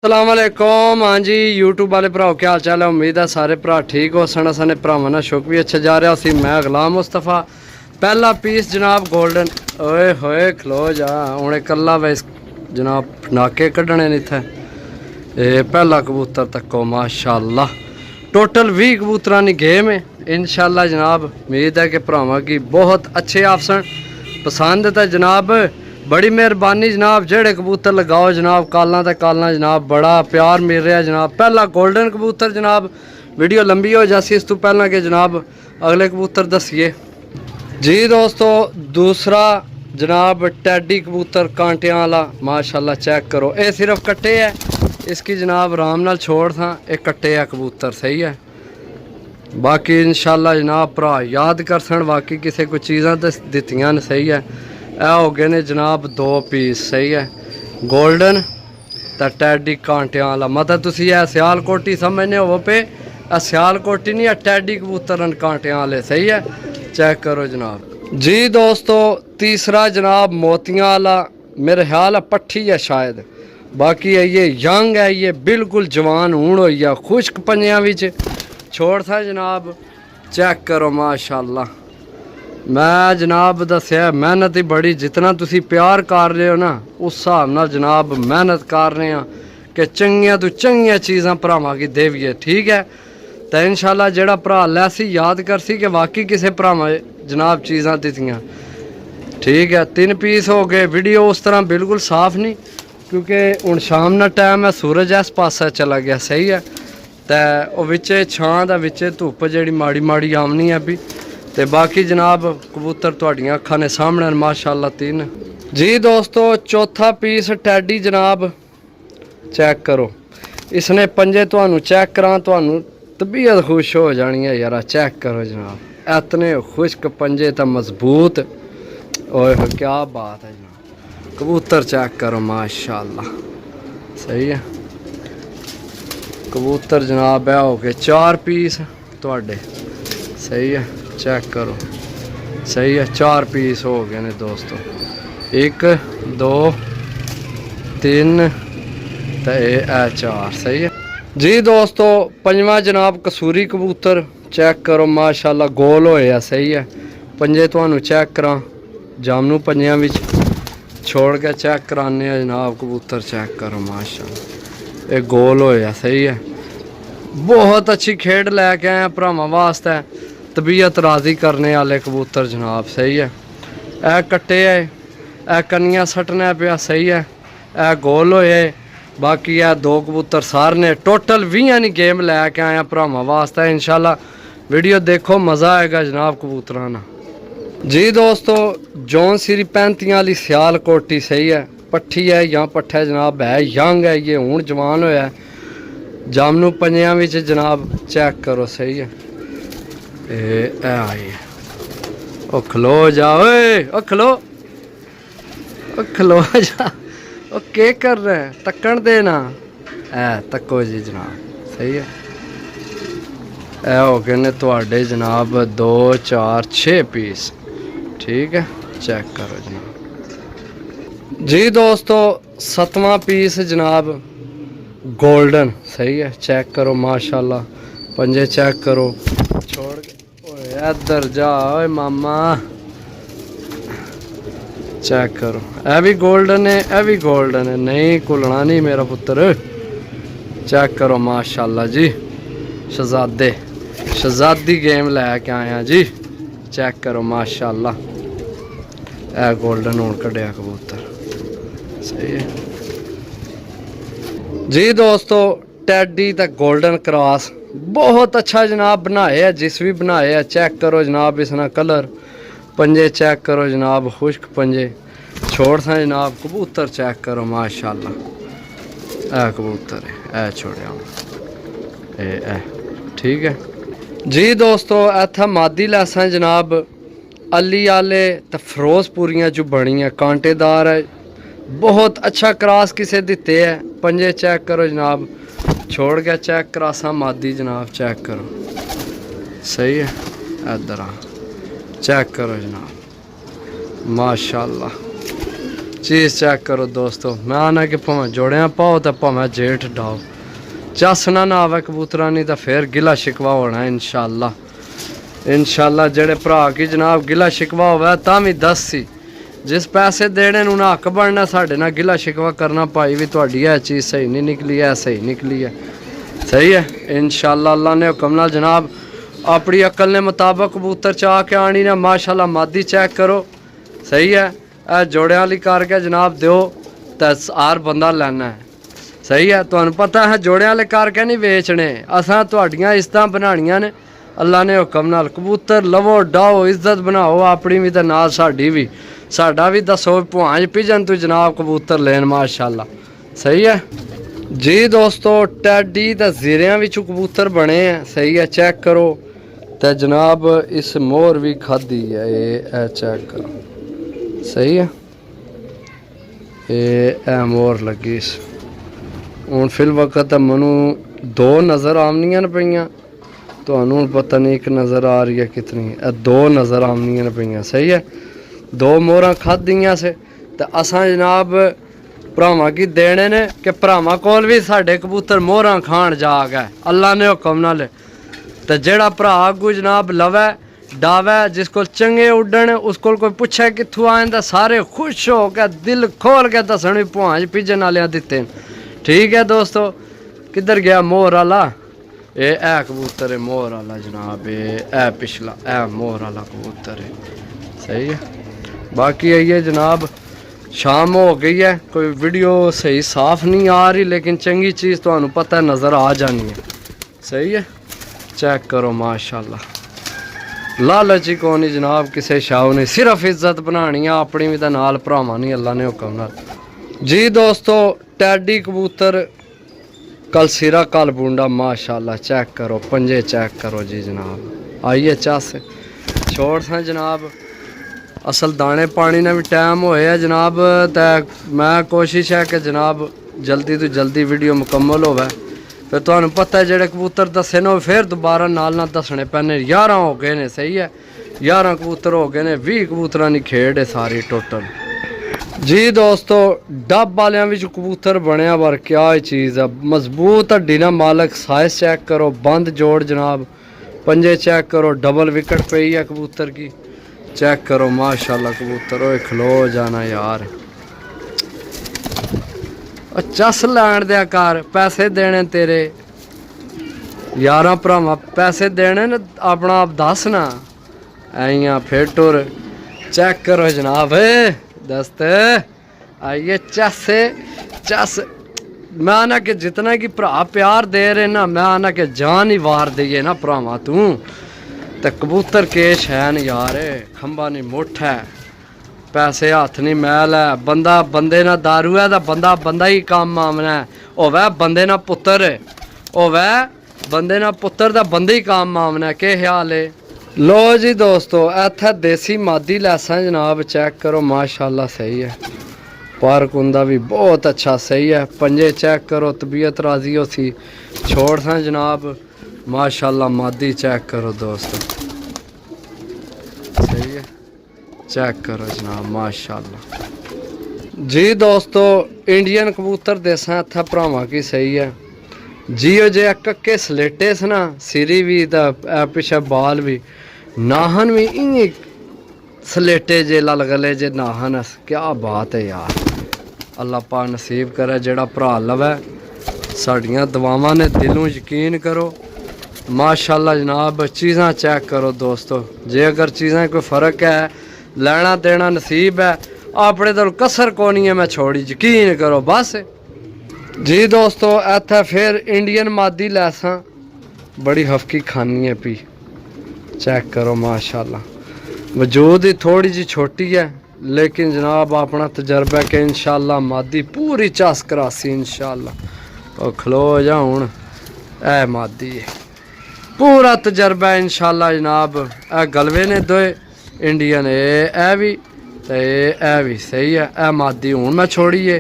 अस्सलाम वालेकुम। हाँ जी यूट्यूब वाले भराओ क्या हाल चाल है। उम्मीद है सारे भरा ठीक हो सन। साने भरावां नाल शुक भी अच्छा जा रहा सी। मैं गुलाम मुस्तफा पहला पीस जनाब गोल्डन ओए होए खलो जा हूँ कला वे जनाब नाके कड्ढने ने इत्थै पहला कबूतर तक्को माशाअल्लाह। टोटल 20 कबूतर की गेम है इंशाअल्लाह जनाब। उम्मीद है कि भरावां की बहुत अच्छे ऑप्शन पसंद है जनाब। बड़ी मेहरबानी जनाब जेड़े कबूतर लगाओ जनाब कालां ते कालां जनाब बड़ा प्यार मिल रहा जनाब। पहला गोल्डन कबूतर जनाब वीडियो लंबी हो जासी इस तो पहला के जनाब अगले कबूतर दसिए जी दोस्तों। दूसरा जनाब टैडी कबूतर कांटियां वाला माशाल्लाह चेक करो। ये सिर्फ कट्टे है इसकी जनाब आराम नाल छोड़ था। ये कट्टे है कबूतर सही है। बाकी इंशाल्लाह जनाब भरा याद कर सन बाकी किसी को चीज़ां तो दित्तियां ने सही है। यह हो गए ने जनाब 2 पीस सही है गोल्डन तो टैडी कांटियां वाला। मतलब तुसी यह सियालकोटी समझने हो पे सियालकोटी नहीं है टैडी कबूतर कांटियां वाले सही है। चेक करो जनाब जी दोस्तों। तीसरा जनाब मोतियां वाला मेरे ख्याल है पट्ठी है शायद। बाकी है ये यंग है ये बिल्कुल जवान हूण हो गया खुश्क पंजियां विच छोड़ था जनाब। चेक करो माशाअल्लाह। मैं जनाब दसिया मेहनत ही बड़ी जितना तुसी प्यार कर रहे हो ना उस हिसाब नाल जनाब मेहनत कर रहे हैं कि चंगियां तो चंगियां चीज़ां भरावां की देविए ठीक है। तो इंशाल्लाह जेड़ा भरा लैसी याद कर सी कि वाकई किसी भरावां जनाब चीज़ां दित्तियां ठीक है। 3 पीस हो गए। वीडियो उस तरह बिल्कुल साफ नहीं क्योंकि हुण शाम का टाइम है सूरज इस पासा चला गया सही है। तो विचे छां दा विचे धुप्प जेड़ी माड़ी माड़ी आमनी है भी। तो बाकी जनाब कबूतर तुहाडियां अखां ने सामने माशाअल्लाह 3 जी दोस्तों। चौथा पीस टैडी जनाब चेक करो। इसने पंजे तुहानू चेक करा तुहानू तबीयत खुश हो जानी है यार। चेक करो जनाब इतने खुश्क पंजे तो मजबूत ओए क्या बात है जनाब। कबूतर चेक करो माशाअल्लाह सही है। कबूतर जनाब है हो गए 4 पीस तुहाडे सही है। चेक करो सही है 4 पीस हो गए ने दोस्तों। 1 2 3 तो 4 सही है जी दोस्तों। 5वां जनाब कसूरी कबूतर चेक करो माशाल्लाह गोल होया सही है। पंजे तुहानू चेक करा जामनू पंजियां विच छोड़ के चेक कराने जनाब कबूतर चेक करो माशाल्लाह ये गोल होया सही है। बहुत अच्छी खेड लैके आए भरावां वास्ते तबीयत राजी करने वाले कबूतर जनाब सही है। ए कट्टे है ए कनियां सटना पिया सही है। ए गोल होए बाकी है 2 कबूतर सारे ने टोटल 20 की गेम लैके आया भरावां वास्ते इंशाल्लाह। वीडियो देखो मज़ा आएगा जनाब कबूतरां ना जी दोस्तों। जौन सिरी 35 वाली सियालकोटी सही है पट्ठी है या पट्ठा जनाब है यंग है ये हूँ जवान होया जामनू पंजियां विच जनाब चेक करो सही है। आई ओ खलो जा ओ खलो जा ओ के कर रहे हैं तक्कन देना तक्को जी जनाब सही है। ए हो गए ने तुहाडे जनाब 2 4 6 पीस ठीक है। चेक करो जनाब जी दोस्तों। 7वां पीस जनाब गोल्डन सही है। चेक करो माशाल्लाह पंजे चेक करो छोड़ के इधर जा ओए मामा चेक करो। ए भी गोल्डन है ए भी गोल्डन है नहीं कुलना नहीं मेरा पुत्र। चेक करो माशाल्लाह जी शहजादी गेम लैके आया जी। चेक करो माशाल्लाह ए गोल्डन हूँ कढ़िया कबूतर सही है जी दोस्तों। टैडी तो गोल्डन क्रॉस बहुत अच्छा जनाब बनाए है जिस भी बनाए है। चेक करो जनाब इसना कलर पंजे चेक करो जनाब खुश्क पंजे छोड़ था जनाब। कबूतर चेक करो माशाल्लाह ए कबूतर है ए छोड़िया ए ठीक है जी दोस्तों। इत्थे मादी लैसा जनाब अली आले तो फिरोजपुरियां जो बनी है कांटेदार है बहुत अच्छा क्रॉस किसे दिते है। पंजे चेक करो जनाब छोड़ के चेक करासा मादी जनाब चेक करो सही है। इधर आ चेक करो जनाब माशाल्लाह चीज़ चेक करो दोस्तों। मैं आना कि भावें जोड़ियां पाओ तो भावें जेठ डाओ, चसना ना आवे कबूतरा नहीं तो फिर गिला शिकवा होना इंशाल्लाह जेड़े भरा की जनाब गिला शिकवा होवे तां भी दस सी, जिस पैसे देने उन्हें हक बनना साढ़े नाल गिला शिकवा करना, भाई भी तुहाडी है चीज़ सही नहीं निकली है, सही निकली है, सही है इंशाल्लाह अल्लाह ने हुक्म नाल जनाब अपनी अकल ने मुताबिक कबूतर चाह के आनी ना। माशाल्लाह मादी चेक करो, सही है जोड़ियां वाली करके जनाब दो तो हर बंदा लेना है, सही है तुहानू पता है जोड़ियां वाले करके नहीं बेचने, असां तुहाडियां इज्जतां बनानियां ने अल्लाह ने हुक्म नाल। कबूतर लवो डाओ इज्जत बनाओ अपनी भी तो नाल साडी भी, साडा भी दसो भुआंज पिजन तू जनाब कबूतर लेन माशाल्लाह, सही है जी दोस्तों। टैडी तो जीरियां विचों कबूतर बने हैं, सही है चेक करो तो जनाब इस मोर भी खाधी है ये चेक करो, सही है ये मोर लगी हूँ फिल वक्त मनु दो नज़र आमनियां न पईयां, तुहानू पता नहीं एक नज़र आ रही है कितनी, दो नज़र आमनियां न पईयां, सही है दो मोहरां खादियां से तो असां जनाब भरावां की देने ने कि भरावां कोल भी साडे कबूतर मोहरां खाण जा गए अल्लाह ने हुक्म नाल। तो जेड़ा भरा अगू जनाब लवै डावै जिस को चंगे उड्डण उस कोल कोई पुछे कित्थों आए तो सारे खुश हो के दिल खोल के दसन भी भुआंज पिजन वाले दिते। ठीक है दोस्तों किधर गया मोर वाला, ये है कबूतर है मोर वाला जनाब, ये है पिछला है मोर वाला कबूतर है, सही है। बाकी ये जनाब शाम हो गई है, कोई वीडियो सही साफ नहीं आ रही लेकिन चंगी चीज़ तो पता है नज़र आ जानी है, सही है चेक करो माशाल्लाह। लालच ही कौन जनाब किसी शाह ने, सिर्फ इज्जत बनानी है अपनी भी तो नाल भरावां नहीं अल्लाह ने हुक्म नाल जी दोस्तों। टैडी कबूतर कल सिरा कल बूंडा माशाल्लाह चेक करो, पंजे चेक करो जी जनाब। आइए चस छोड़ सा जनाब, असल दाने पानी ने भी टाइम होया जनाब, तो मैं कोशिश है कि जनाब जल्दी तो जल्दी वीडियो मुकम्मल होवे, फिर तुहानू पता है जेड़े कबूतर दसे ने फिर दोबारा नाल ना दसने पैने। 11 हो गए ने, सही है 11 कबूतर हो गए ने, 20 कबूतरां दी खेड है सारी टोटल जी दोस्तों। डब वालियां विच कबूतर बनया पर क्या चीज़ है, मजबूत हड्डी ना मालक, साइज चेक करो, बंद जोड़ जनाब, पंजे चेक करो, डबल विकेट पई है कबूतर की चेक करो माशाल्लाह। कबूतर ओए खलो जाना यार, चस लैन दिया कर, पैसे देने तेरे 11 भरावां पैसे देने न, अपना आप दस ना आइया फिर टुर चेक करो जनाब दस्त। आइए चस चस, मैं आना कि जितना कि भरा प्यार दे रहे ना, मैं आना कि जान ही वार दईए ना भरावां तू तो कबूतर केश है न यार, खंबा नहीं मुठ है, पैसे हथ नहीं मैल है, बंदा बंदे ना दारू है तो बंदा बंदा ही काम आमना है, होवे बंदे ना पुत्तर होवे बंदे ना पुत्तर दा बंदे ही काम आमना है, के ख्याल है। लो जी दोस्तों इत्थे देसी मादी लैसा जनाब चेक करो माशाल्लाह, सही है पर कुंदा भी बहुत अच्छा, सही है पंजे चेक करो, तबीयत राजी हो सी छोड़ सा जनाब माशाल्लाह। मादी चेक करो दोस्तों, सही है चेक करो जनाब माशाल्लाह जी दोस्तों। इंडियन कबूतर देसा इत्थे भरावां की, सही है जियो जे कक्के सलेटे स ना, सिरी भी तो पिछे बाल भी, नाहन भी इं सलेटे जे लल गले जे नाहन, क्या बात है यार। अल्लाह पाक नसीब करे जेड़ा भरा लवै, साड़ियाँ दुआवां ने, दिलों यकीन करो माशाल्लाह जनाब। चीज़ां चेक करो दोस्तों, जे अगर चीज़ां कोई फ़र्क है लेना देना नसीब है, अपने तो कसर को नहीं है मैं छोड़ी, यकीन करो बस जी दोस्तों। इत्थे फिर इंडियन मादी लैसा बड़ी हफ्की खानी है पी चेक करो माशाल्लाह, वजूद ही थोड़ी जी छोटी है लेकिन जनाब अपना तजर्बा के इंशाल्लाह मादी पूरी चस करासी इंशाल्लाह। और खलो जा हूँ ए मादी है पूरा तजर्बा इंशाल्लाह जनाब। ए गलवे ने दो इंडियन ए भी सही है, ए मादी हूँ मैं छोड़िए,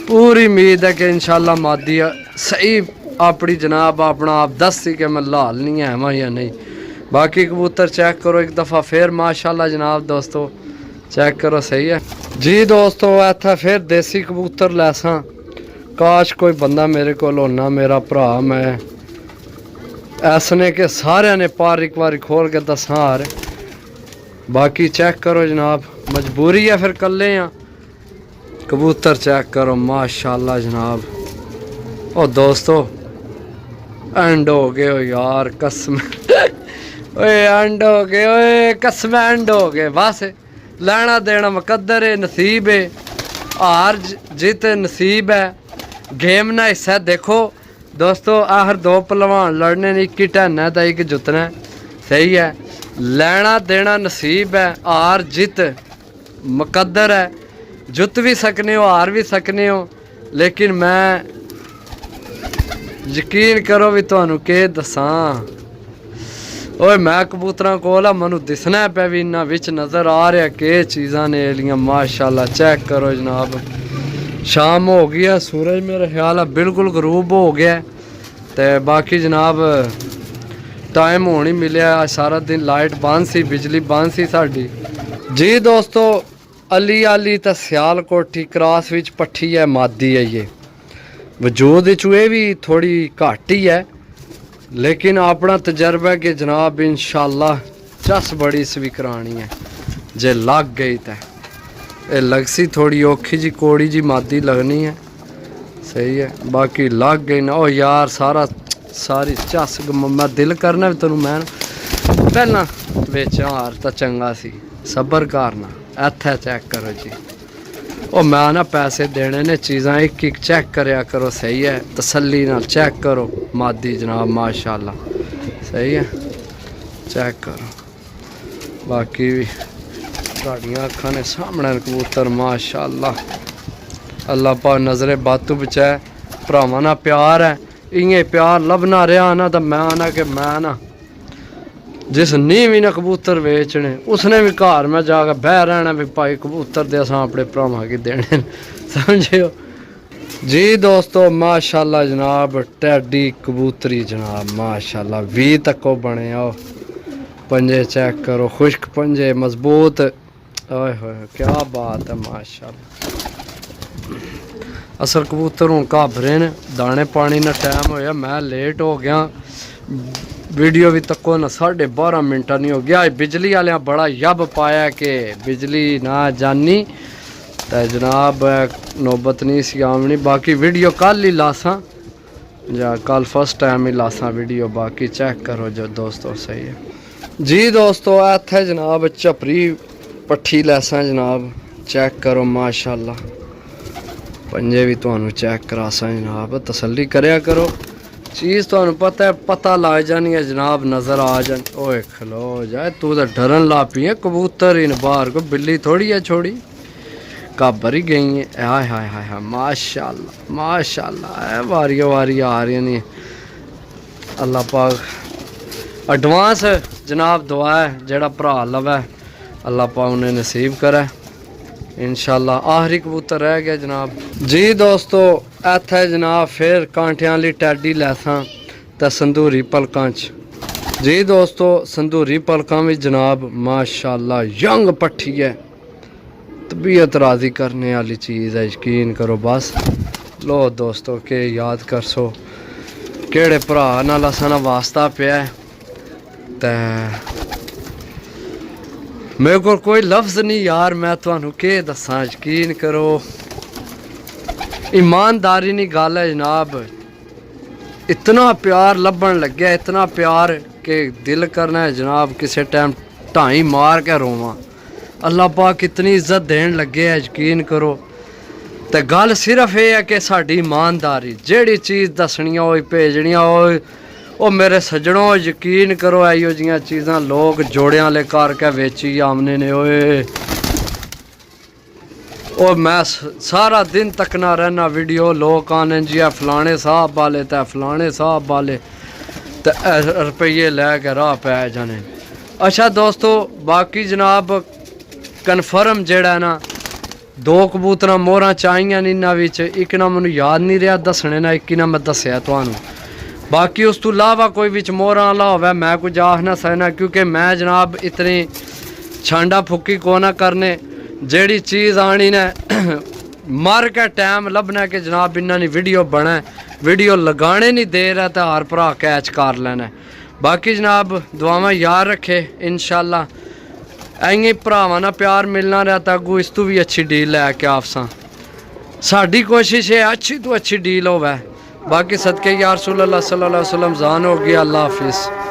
पूरी उम्मीद है कि इंशाल्लाह मादी सही अपनी जनाब अपना आप दस सी कि मैं लाल नहीं है मैं या नहीं। बाकी कबूतर चेक करो एक दफ़ा फिर माशाल्लाह जनाब दोस्तों, चेक करो सही है जी दोस्तों। इत्थे फिर देसी कबूतर लैसा, काश कोई बंदा मेरे को होना, मेरा भरा मैं ऐसने के सारे ने पर एक बार खोल के दसा हार। बाकी चेक करो जनाब, मजबूरी है फिर कल्ले हैं। कबूतर चेक करो माशाल्लाह जनाब। ओ दोस्तों एंड हो गए हो यार कसम ओए एंड हो गए, ओए कसम एंड हो गए। बस लेना देना मुकद्दर है, नसीब है, हार जीत नसीब है, गेम ना हिस्सा। देखो दोस्तों आखिर दो पहलवान लड़ने ने, एक ही टहना है तो एक जुतना है, सही है। लेना देना नसीब है, हार जित मुकद्दर है। जुत भी सकने हो हार भी सकने हो, लेकिन मैं यकीन करो भी तुहानू के दसा। ओए मैं कबूतर कोल मनु दिसना पे भी इन्ना विच नज़र आ रहा कि चीज़ां ने एलियां माशाल्लाह। चेक करो जनाब, शाम हो गई है, सूरज मेरा ख्याल है बिल्कुल गरूब हो गया। तो बाकी जनाब टाइम हो नहीं मिले, सारा दिन लाइट बंद सी, बिजली बंद सी साडी जी दोस्तों। अली आली तो सियालकोटी क्रॉस विच पट्ठी है, मादी है ये। वजूद ये भी थोड़ी घट ही है, लेकिन अपना तजर्बा है कि जनाब इंशाल्लाह चस बड़ी इसवी करानी है। जे लग गई तो ये लगसी थोड़ी औखी जी कोड़ी जी मादी लगनी है, सही है। बाकी लग गई ना, ओ यार सारी चस मैं दिल करना भी तेनों मैं पहला बेच हार तो चंगा सी, सबर करना। इत्थे चेक करो जी, ओ मैं ना पैसे देने ने, चीज़ां एक एक चेक करया करो, सही है। तसल्ली नाल चेक करो मादी जनाब माशाल्लाह, सही है। चेक करो बाकी भी साड़ियाँ अखां ने सामने कबूतर माशाल्लाह। अल्लाह पाक नज़रे बातू बचाए। भरावां ना प्यार है, इ'यां प्यार लभना रहा ना तो मैं आना कि मैं ना जिस नी भी ना कबूतर बेचने, उसने भी घर में जाकर बह रहना भी भाई कबूतर दे असां अपने भरावां गी देने, समझियो जी दोस्तों। माशाल्लाह जनाब टैडी कबूतरी जनाब माशाल्लाह 20 तक बने। आओ पंजे चेक करो, खुश्क पंजे मजबूत, ओए होए क्या बात है माशाल्लाह। असल कबूतर हूँ घाबरे ने, दाने पानी ना टाइम होया, मैं लेट हो गया। वीडियो भी तको ना 12:30 मिनट नहीं हो गया। बिजली वाले बड़ा यब पाया कि बिजली ना जानी तो जनाब नौबत नहीं सी आमनी। बाकी वीडियो कल ही लासा या कल फर्स्ट टाइम ही लासा वीडियो। बाकी चेक करो जो दोस्तों, सही है जी दोस्तों। इत्थे जनाब झपरी पट्ठी लैसा जनाब, चेक करो माशाल्लाह। पंजे भी तुहानू चेक करासा जनाब, तसल्ली करया करो। चीज़ तो पता है, पता लग जानी है जनाब, नज़र आ जान। ओए खलो जाए तू तो डरन ला पी है, कबूतर इन बाहर को बिल्ली थोड़ी है छोड़ी, काबर ही गई है। हाय हाय हाय हाय माशाल्लाह माशाल्लाह, वारी वारी आ रही नहीं। अल्लाह पाक एडवांस जनाब दुआ है, जेड़ा भरा लवे अल्लाह पाक उन्हें नसीब करे इंशाल्लाह। आखिरी कबूतर रह गया जनाब जी दोस्तों। इत्थे जनाब फिर कांटियां वाली टैडी लैसा तो संदूरी पलकां च जी दोस्तों। संदूरी पलकां भी जनाब माशाल्लाह यंग पट्ठी है, तबीयत राजी करने वाली चीज़ है, यकीन करो। बस लो दोस्तों के याद कर सो केड़े भरा नाल असां वास्ता पिया ते मेरे को कोई लफ्ज़ नहीं यार, मैं तुहानू के दसां, यकीन करो। ईमानदारी नहीं गल है जनाब, इतना प्यार लभन लग्या, इतना प्यार कि दिल करना है जनाब किसी टाइम ढाई मार के रोवां। अल्लाह पाक कितनी इज्जत देन लगे है, यकीन करो। तो गल सिर्फ ये है कि साड़ी ईमानदारी, जेड़ी चीज़ दसनिया हो भेजनिया हो मेरे सज्जनों, यकीन करो इहो जिहियां चीज़ां लोग जोड़ियां वाले करके वेची आमने ने। ओए ओ मैं सारा दिन तकना रहना वीडियो, लोग आने जी फलाने साहब वाले तो फलाने साहब वाले तो रुपये लैके राह पै जाने। अच्छा दोस्तों बाकी जनाब कन्फर्म जेड़ा ना 2 कबूतर मोहर चाहिए ने इन्होंने विच, एक ना मैनू याद नहीं रहा दसने ना, एक ही ना मैं दसिया तुहानू। बाकी उस तो इलावा कोई विच मोहर वाला होवे मैं कुछ आख ना सकना, क्योंकि मैं जनाब इतनी छांडा फुकी को ना करने। जेड़ी चीज़ आनी ने मर के टाइम लभना कि जनाब इन्हों ने वीडियो बने, वीडियो लगाने नहीं दे रहा तो हर भरा कैच कर लेना। बाकी जनाब दुआवां याद रखे इंशाल्लाह इं भरावां ना प्यार मिलना रहा तो अगू इस तू भी अच्छी डील लैके आपसा साडी कोशिश है अच्छी तो अच्छी डील होवे। बाकी सदके या रसूल अल्लाह सल्लल्लाहु अलैहि वसल्लम जान हो गया। अल्लाह हाफिज़।